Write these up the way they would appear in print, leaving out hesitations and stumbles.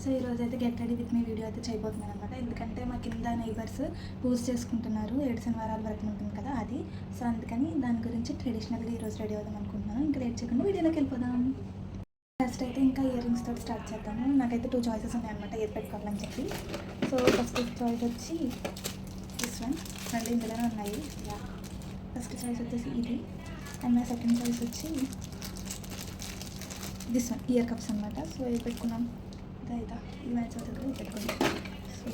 So ఈరోజు అయితే get ready with me video అయితే చేయబోతున్నాను అనమాట. ఎందుకంటే మా కింద నైబర్స్ పూజ చేసుకుంటున్నారు 7 శనివారాల వరకు ఉంటుంది కదా అది. సో అందుకని దాని గురించి ట్రెడిషనల్గా ఈరోజు రెడీ అవుదాం అనుకుంటున్నాను. ఇంకా లేట్ చేయకుండా వీడియోలోకి వెళ్ళిపోదాం. ఫస్ట్ అయితే ఇంకా ఇయర్ రింగ్స్ తోటి స్టార్ట్ చేద్దాము. నాకైతే 2 చాయిసెస్ ఉన్నాయన్నమాట ఏది పెట్టుకోవాలని చెప్పి. సో ఫస్ట్ చాయిస్ వచ్చి దిస్ వన్, రెండు ఇందులోనే ఉన్నాయి. ఫస్ట్ చాయిస్ వచ్చేసి ఇది, అండ్ మై సెకండ్ చాయిస్ వచ్చి దిస్ వన్, ఇయర్ కప్స్ అనమాట. సో ఇది పెట్టుకున్నాం. ఇదా ఈ మ్యాచ్ దగ్గర పెట్టుకున్నాం. సో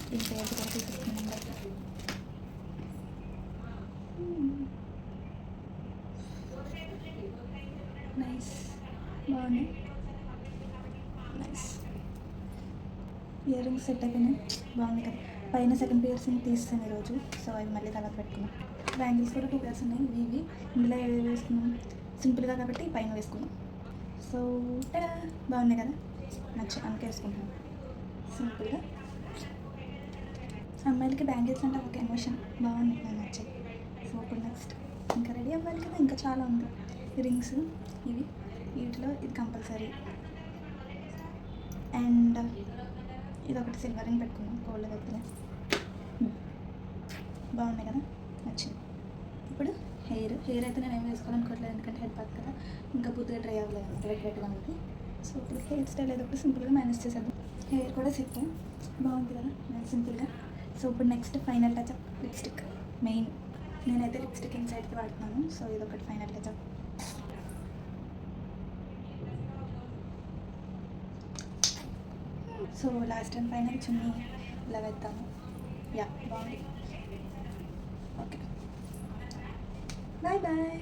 దీంట్లో ఏది కూడా తీసుకున్నాం బయట. నైస్, బాగున్నాయి, నైస్. ఇయర్ రింగ్స్ సెట్ అయిపోయినాయి, బాగుంది కదా. పైన సెకండ్ పియర్సింగ్ తీస్తాను ఈరోజు. సో అవి మళ్ళీ తర్వాత పెట్టుకున్నాం. బ్యాంగిల్స్ కూడా 2 పేర్స్ ఉన్నాయి. ఇవి ఇందులో ఏవి వేసుకున్నాం సింపుల్గా కాబట్టి పైన వేసుకున్నాం. సో బాగున్నాయి కదా, నచ్చి అందుకే వేసుకుంటాను సింపుల్గా. అమ్మాయిలకి బ్యాంగిల్స్ అంటే ఒక ఎమోషన్, బాగున్నాయి, నాకు నచ్చాయి. సో ఇప్పుడు నెక్స్ట్ ఇంకా రెడీ అవ్వాలి కదా, ఇంకా చాలా ఉంది. రింగ్స్ ఇవి, వీటిలో ఇది కంపల్సరీ. అండ్ ఇది ఒకటి సిల్వర్ రింగ్ పెట్టుకున్నాం గోల్డ్ దగ్గర. బాగున్నాయి కదా, నచ్చింది. ఇప్పుడు హెయిర్ అయితే నేను ఏం వేసుకోవాలనుకోవట్లేదు, ఎందుకంటే హెడ్ బాత్ కదా, ఇంకా పూర్తిగా డ్రై అవ్వలేదు, వెట్గా ఉంది. సో ఇప్పుడు హెయిర్ స్టైల్ ఏదో ఒకటి సింపుల్గా మేనేజ్ చేసేద్దాం. హెయిర్ కూడా సెట్ బాగుంది కదా, సింపుల్గా. సో ఇప్పుడు next final touch up lipstick. Main నేనైతే లిప్స్టిక్ ఇన్సైడ్కి వాడుతున్నాను. సో ఇది ఒకటి final touch up. So last and final చున్నీ ఇలా వేద్దాము. బాగుంది. Okay, bye bye.